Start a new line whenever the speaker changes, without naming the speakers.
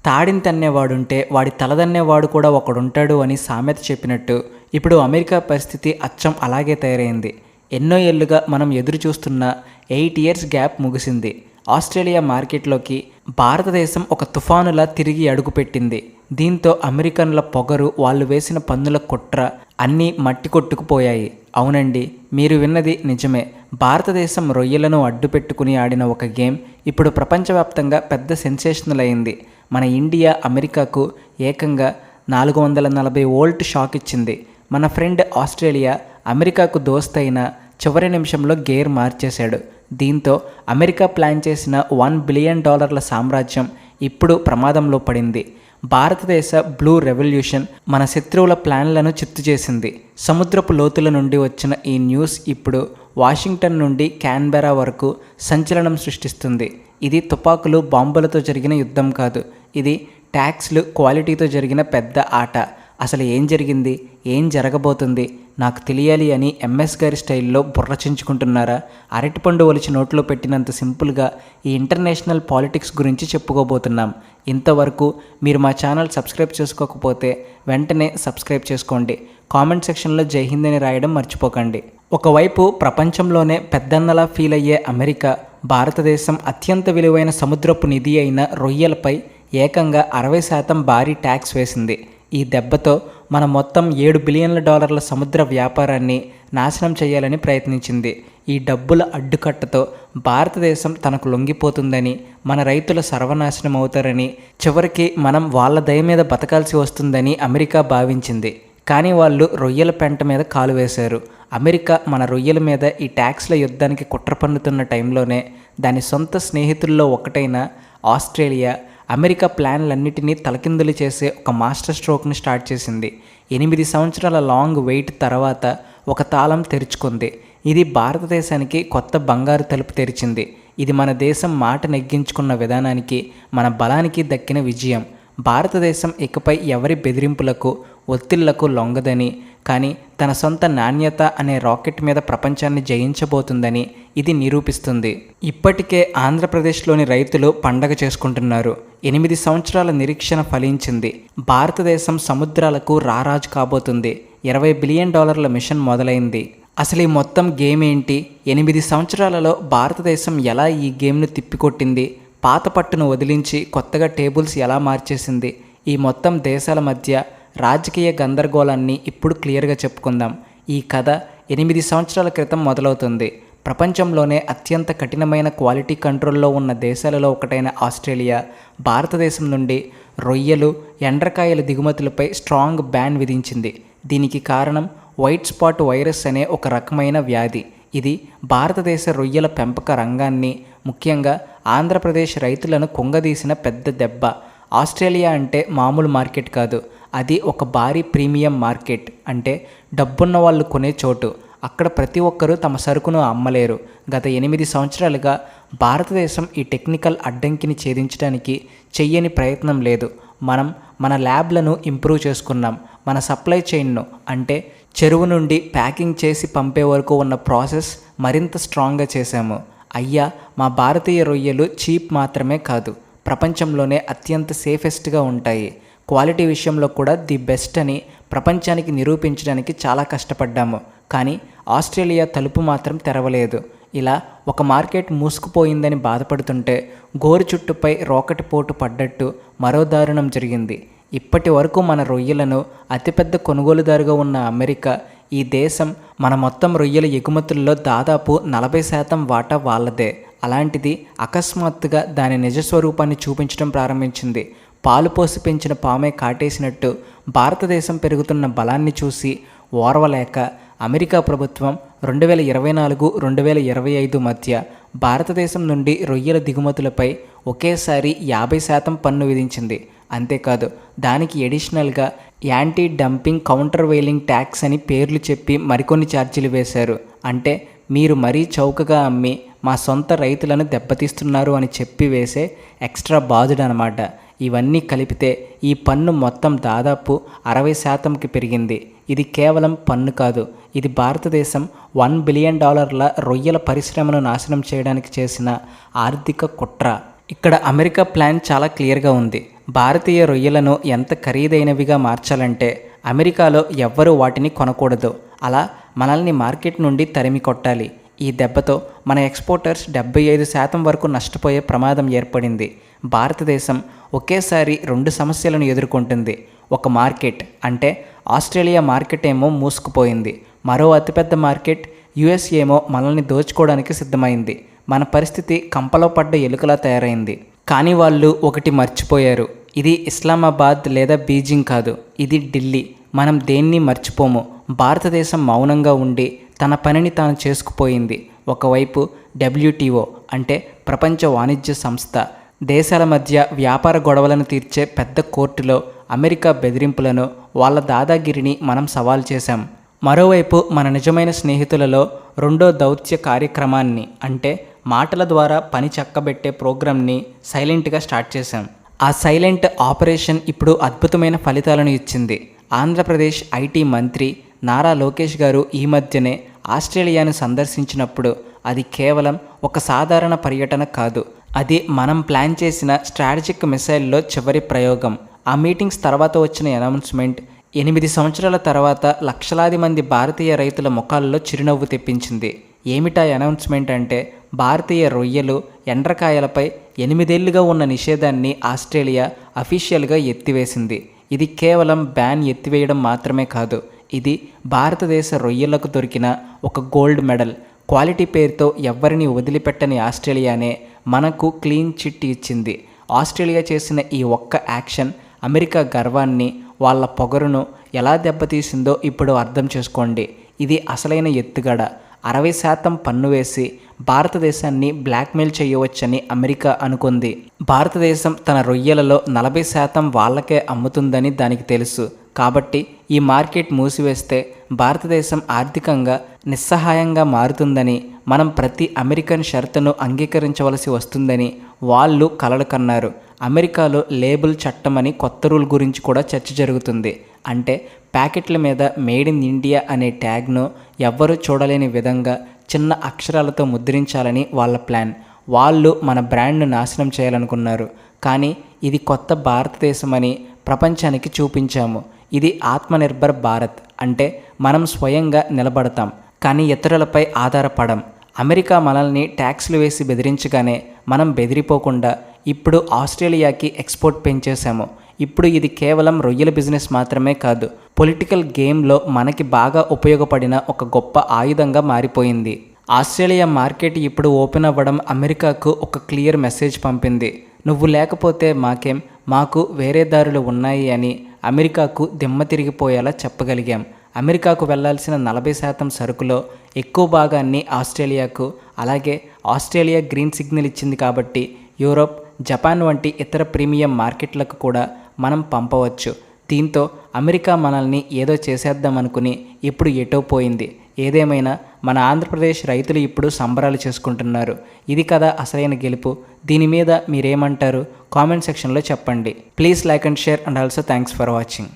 తాడిని తన్నేవాడుంటే వాడి తలదన్నేవాడు కూడా ఒకడుంటాడు అని సామెత చెప్పినట్టు ఇప్పుడు అమెరికా పరిస్థితి అచ్చం అలాగే తయారైంది. ఎన్నో ఏళ్లుగా మనం ఎదురు చూస్తున్న 8 ఇయర్స్ గ్యాప్ ముగిసింది. ఆస్ట్రేలియా మార్కెట్లోకి భారతదేశం ఒక తుఫానులా తిరిగి అడుగుపెట్టింది. దీంతో అమెరికన్ల పొగరు, వాళ్ళు వేసిన పన్నుల కుట్ర అన్నీ మట్టి కొట్టుకుపోయాయి. అవునండి, మీరు విన్నది నిజమే. భారతదేశం రొయ్యలను అడ్డుపెట్టుకుని ఆడిన ఒక గేమ్ ఇప్పుడు ప్రపంచవ్యాప్తంగా పెద్ద సెన్సేషనల్ అయింది. మన ఇండియా అమెరికాకు ఏకంగా 440 వోల్ట్ షాక్ ఇచ్చింది. మన ఫ్రెండ్ ఆస్ట్రేలియా అమెరికాకు దోస్తైన చివరి నిమిషంలో గేర్ మార్చేశాడు. దీంతో అమెరికా ప్లాన్ చేసిన $1 బిలియన్ సామ్రాజ్యం ఇప్పుడు ప్రమాదంలో పడింది. భారతదేశ బ్లూ రెవల్యూషన్ మన శత్రువుల ప్లాన్లను చిత్తు చేసింది. సముద్రపు లోతుల నుండి వచ్చిన ఈ న్యూస్ ఇప్పుడు వాషింగ్టన్ నుండి క్యాన్బెరా వరకు సంచలనం సృష్టిస్తుంది. ఇది తుపాకులు, బాంబులతో జరిగిన యుద్ధం కాదు. ఇది ట్యాక్స్లు, క్వాలిటీతో జరిగిన పెద్ద ఆట. అసలు ఏం జరిగింది, ఏం జరగబోతుంది నాకు తెలియాలి అని ఎంఎస్ గారి స్టైల్లో బుర్రచించుకుంటున్నారా? అరటిపండు ఒలిచి నోట్లో పెట్టినంత సింపుల్గా ఈ ఇంటర్నేషనల్ పాలిటిక్స్ గురించి చెప్పుకోబోతున్నాం. ఇంతవరకు మీరు మా ఛానల్ సబ్స్క్రైబ్ చేసుకోకపోతే వెంటనే సబ్స్క్రైబ్ చేసుకోండి. కామెంట్ సెక్షన్లో జై హింద్ అని రాయడం మర్చిపోకండి. ఒకవైపు ప్రపంచంలోనే పెద్దన్నలా ఫీల్ అయ్యే అమెరికా భారతదేశం అత్యంత విలువైన సముద్రపు నిధి అయిన రొయ్యలపై ఏకంగా 60% భారీ ట్యాక్స్ వేసింది. ఈ దెబ్బతో మన మొత్తం $7 బిలియన్ల సముద్ర వ్యాపారాన్ని నాశనం చేయాలని ప్రయత్నించింది. ఈ డబ్బుల అడ్డుకట్టతో భారతదేశం తనకు లొంగిపోతుందని, మన రైతుల సర్వనాశనం అవుతారని, చివరికి మనం వాళ్ళ దయ మీద బతకాల్సి వస్తుందని అమెరికా భావించింది. కానీ వాళ్ళు రొయ్యల పెంట మీద కాలు వేశారు. అమెరికా మన రొయ్యల మీద ఈ ట్యాక్స్ల యుద్ధానికి కుట్ర పన్నుతున్న టైంలోనే దాని సొంత స్నేహితుల్లో ఒకటైన ఆస్ట్రేలియా అమెరికా ప్లాన్లన్నిటినీ తలకిందులు చేసే ఒక మాస్టర్ స్ట్రోక్ని స్టార్ట్ చేసింది. 8 సంవత్సరాల లాంగ్ వెయిట్ తర్వాత ఒక తాళం తెరుచుకుంది. ఇది భారతదేశానికి కొత్త బంగారు తలుపు తెరిచింది. ఇది మన దేశం మాట నెగ్గించుకున్న విధానానికి, మన బలానికి దక్కిన విజయం. భారతదేశం ఇకపై ఎవరి బెదిరింపులకు, ఒత్తిళ్లకు లొంగదని, కానీ తన సొంత నాణ్యత అనే రాకెట్ మీద ప్రపంచాన్ని జయించబోతుందని ఇది నిరూపిస్తుంది. ఇప్పటికే ఆంధ్రప్రదేశ్లోని రైతులు పండగ చేసుకుంటున్నారు. 8 సంవత్సరాల నిరీక్షణ ఫలించింది. భారతదేశం సముద్రాలకు రారాజు కాబోతుంది. $20 బిలియన్ మిషన్ మొదలైంది. అసలు ఈ మొత్తం గేమ్ ఏంటి? 8 సంవత్సరాలలో భారతదేశం ఎలా ఈ గేమ్ను తిప్పికొట్టింది? పాత పట్టును వదిలించి కొత్తగా టేబుల్స్ ఎలా మార్చేసింది? ఈ మొత్తం దేశాల మధ్య రాజకీయ గందరగోళాన్ని ఇప్పుడు క్లియర్గా చెప్పుకుందాం. ఈ కథ 8 సంవత్సరాల క్రితం మొదలవుతుంది. ప్రపంచంలోనే అత్యంత కఠినమైన క్వాలిటీ కంట్రోల్లో ఉన్న దేశాలలో ఒకటైన ఆస్ట్రేలియా భారతదేశం నుండి రొయ్యలు, ఎండ్రకాయల దిగుమతులపై స్ట్రాంగ్ బ్యాన్ విధించింది. దీనికి కారణం వైట్ స్పాట్ వైరస్ అనే ఒక రకమైన వ్యాధి. ఇది భారతదేశ రొయ్యల పెంపక రంగాన్ని, ముఖ్యంగా ఆంధ్రప్రదేశ్ రైతులను కుంగదీసిన పెద్ద దెబ్బ. ఆస్ట్రేలియా అంటే మామూలు మార్కెట్ కాదు, అది ఒక భారీ ప్రీమియం మార్కెట్. అంటే డబ్బున్న వాళ్ళు కొనే చోటు. అక్కడ ప్రతి ఒక్కరూ తమ సరుకును అమ్మలేరు. గత 8 సంవత్సరాలుగా భారతదేశం ఈ టెక్నికల్ అడ్డంకిని ఛేదించడానికి చెయ్యని ప్రయత్నం లేదు. మనం మన ల్యాబ్లను ఇంప్రూవ్ చేసుకున్నాం. మన సప్లై చైన్ను, అంటే చెరువు నుండి ప్యాకింగ్ చేసి పంపే వరకు ఉన్న ప్రాసెస్ మరింత స్ట్రాంగ్గా చేశాము. అయ్యా, మా భారతీయ రొయ్యలు చీప్ మాత్రమే కాదు, ప్రపంచంలోనే అత్యంత సేఫెస్ట్గా ఉంటాయి. క్వాలిటీ విషయంలో కూడా ది బెస్ట్ అని ప్రపంచానికి నిరూపించడానికి చాలా కష్టపడ్డాము. కానీ ఆస్ట్రేలియా తలుపు మాత్రం తెరవలేదు. ఇలా ఒక మార్కెట్ మూసుకుపోయిందని బాధపడుతుంటే గోరు చుట్టుపై రోకటి పోటు పడ్డట్టు మరో దారుణం జరిగింది. ఇప్పటి వరకు మన రొయ్యలను అతిపెద్ద కొనుగోలుదారుగా ఉన్న అమెరికా, ఈ దేశం మన మొత్తం రొయ్యల ఎగుమతుల్లో దాదాపు 40% వాటా వాళ్ళదే. అలాంటిది అకస్మాత్తుగా దాని నిజస్వరూపాన్ని చూపించడం ప్రారంభించింది. పాలు పోసి పెంచిన పామే కాటేసినట్టు భారతదేశం పెరుగుతున్న బలాన్ని చూసి ఓర్వలేక అమెరికా ప్రభుత్వం 2024-2025 మధ్య భారతదేశం నుండి రొయ్యల దిగుమతులపై ఒకేసారి 50% పన్ను విధించింది. అంతేకాదు, దానికి ఎడిషనల్గా anti dumping countervailing tax అని పేర్లు చెప్పి మరికొన్ని ఛార్జీలు వేశారు. అంటే మీరు మరీ చౌకగా అమ్మి మా సొంత రైతులను దెబ్బతీస్తున్నారు అని చెప్పి వేసే ఎక్స్ట్రా బాధుడనమాట. ఇవన్నీ కలిపితే ఈ పన్ను మొత్తం దాదాపు 60%కి పెరిగింది. ఇది కేవలం పన్ను కాదు, ఇది భారతదేశం $1 బిలియన్ రొయ్యల పరిశ్రమను నాశనం చేయడానికి చేసిన ఆర్థిక కుట్ర. ఇక్కడ అమెరికా ప్లాన్ చాలా క్లియర్గా ఉంది. భారతీయ రొయ్యలను ఎంత ఖరీదైనవిగా మార్చాలంటే అమెరికాలో ఎవ్వరూ వాటిని కొనకూడదు. అలా మనల్ని మార్కెట్ నుండి తరిమి కొట్టాలి. ఈ దెబ్బతో మన ఎక్స్పోర్టర్స్ 75% వరకు నష్టపోయే ప్రమాదం ఏర్పడింది. భారతదేశం ఒకేసారి 2 సమస్యలను ఎదుర్కొంటుంది. ఒక మార్కెట్ అంటే ఆస్ట్రేలియా మార్కెట్ ఏమో మూసుకుపోయింది. మరో అతిపెద్ద మార్కెట్ యుఎస్ ఏమో మనల్ని దోచుకోవడానికి సిద్ధమైంది. మన పరిస్థితి కంపలో పడ్డ ఎలుకలా తయారైంది. కానీ వాళ్ళు ఒకటి మర్చిపోయారు. ఇది ఇస్లామాబాద్ లేదా బీజింగ్ కాదు, ఇది ఢిల్లీ. మనం దేన్ని మర్చిపోము. భారతదేశం మౌనంగా ఉండి తన పనిని తాను చేసుకుపోయింది. ఒకవైపు WTO అంటే ప్రపంచ వాణిజ్య సంస్థ దేశాల మధ్య వ్యాపార గొడవలను తీర్చే పెద్ద కోర్టులో అమెరికా బెదిరింపులను, వాళ్ళ దాదాగిరిని మనం సవాల్ చేశాం. మరోవైపు మన నిజమైన స్నేహితులలో రెండో దౌత్య కార్యక్రమాన్ని అంటే మాటల ద్వారా పని చక్కబెట్టే ప్రోగ్రామ్ని సైలెంట్గా స్టార్ట్ చేశాం. ఆ సైలెంట్ ఆపరేషన్ ఇప్పుడు అద్భుతమైన ఫలితాలను ఇచ్చింది. ఆంధ్రప్రదేశ్ ఐటీ మంత్రి నారా లోకేష్ గారు ఈ మధ్యనే ఆస్ట్రేలియాను సందర్శించినప్పుడు అది కేవలం ఒక సాధారణ పర్యటన కాదు, అది మనం ప్లాన్ చేసిన స్ట్రాటజిక్ మిసైల్లో చివరి ప్రయోగం. ఆ మీటింగ్స్ తర్వాత వచ్చిన అనౌన్స్మెంట్ 8 సంవత్సరాల తర్వాత లక్షలాది మంది భారతీయ రైతుల ముఖాల్లో చిరునవ్వు తెప్పించింది. ఏమిటా అనౌన్స్మెంట్ అంటే భారతీయ రొయ్యలు, ఎండ్రకాయలపై 8 ఏళ్లుగా ఉన్న నిషేధాన్ని ఆస్ట్రేలియా అఫీషియల్గా ఎత్తివేసింది. ఇది కేవలం బ్యాన్ ఎత్తివేయడం మాత్రమే కాదు, ఇది భారతదేశ రొయ్యలకు దొరికిన ఒక గోల్డ్ మెడల్. క్వాలిటీ పేరుతో ఎవ్వరిని వదిలిపెట్టని ఆస్ట్రేలియానే మనకు క్లీన్ చిట్ ఇచ్చింది. ఆస్ట్రేలియా చేసిన ఈ ఒక్క యాక్షన్ అమెరికా గర్వాన్ని, వాళ్ళ పొగరును ఎలా దెబ్బతీసిందో ఇప్పుడు అర్థం చేసుకోండి. ఇది అసలైన ఎత్తుగడ. 60% పన్ను వేసి భారతదేశాన్ని బ్లాక్మెయిల్ చేయవచ్చని అమెరికా అనుకుంది. భారతదేశం తన రొయ్యలలో 40% వాళ్ళకే అమ్ముతుందని దానికి తెలుసు. కాబట్టి ఈ మార్కెట్ మూసివేస్తే భారతదేశం ఆర్థికంగా నిస్సహాయంగా మారుతుందని, మనం ప్రతి అమెరికన్ షరతును అంగీకరించవలసి వస్తుందని వాళ్ళు కలలు కన్నారు. అమెరికాలో లేబుల్ చట్టం అని కొత్త రూల్ గురించి కూడా చర్చ జరుగుతుంది. అంటే ప్యాకెట్ల మీద మేడ్ ఇన్ ఇండియా అనే ట్యాగ్ను ఎవ్వరూ చూడలేని విధంగా చిన్న అక్షరాలతో ముద్రించాలని వాళ్ళ ప్లాన్. వాళ్ళు మన బ్రాండ్ను నాశనం చేయాలనుకున్నారు. కానీ ఇది కొత్త భారతదేశం అని ప్రపంచానికి చూపించాము. ఇది ఆత్మనిర్భర్ భారత్ అంటే మనం స్వయంగా నిలబడతాం, కానీ ఇతరులపై ఆధారపడం. అమెరికా మనల్ని ట్యాక్స్లు వేసి బెదిరించగానే మనం బెదిరిపోకుండా ఇప్పుడు ఆస్ట్రేలియాకి ఎక్స్పోర్ట్ పెంచేశాము. ఇప్పుడు ఇది కేవలం రొయ్యల బిజినెస్ మాత్రమే కాదు, పొలిటికల్ గేమ్లో మనకి బాగా ఉపయోగపడిన ఒక గొప్ప ఆయుధంగా మారిపోయింది. ఆస్ట్రేలియా మార్కెట్ ఇప్పుడు ఓపెన్ అవ్వడం అమెరికాకు ఒక క్లియర్ మెసేజ్ పంపింది. నువ్వు లేకపోతే మాకేం, మాకు వేరే దారులు ఉన్నాయి అని అమెరికాకు దిమ్మ తిరిగిపోయేలా చెప్పగలిగాం. అమెరికాకు వెళ్లాల్సిన 40% సరుకులో ఎక్కువ భాగాన్ని ఆస్ట్రేలియాకు, అలాగే ఆస్ట్రేలియా గ్రీన్ సిగ్నల్ ఇచ్చింది కాబట్టి యూరోప్, జపాన్ వంటి ఇతర ప్రీమియం మార్కెట్లకు కూడా మనం పంపవచ్చు. దీంతో అమెరికా మనల్ని ఏదో చేసేద్దామనుకుని ఇప్పుడు ఎటో పోయింది. ఏదేమైనా మన ఆంధ్రప్రదేశ్ రైతులు ఇప్పుడు సంబరాలు చేసుకుంటున్నారు. ఇది కదా అసలైన గెలుపు. దీని మీద మీరేమంటారు? కామెంట్ సెక్షన్లో చెప్పండి. Please like and share and also thanks for watching.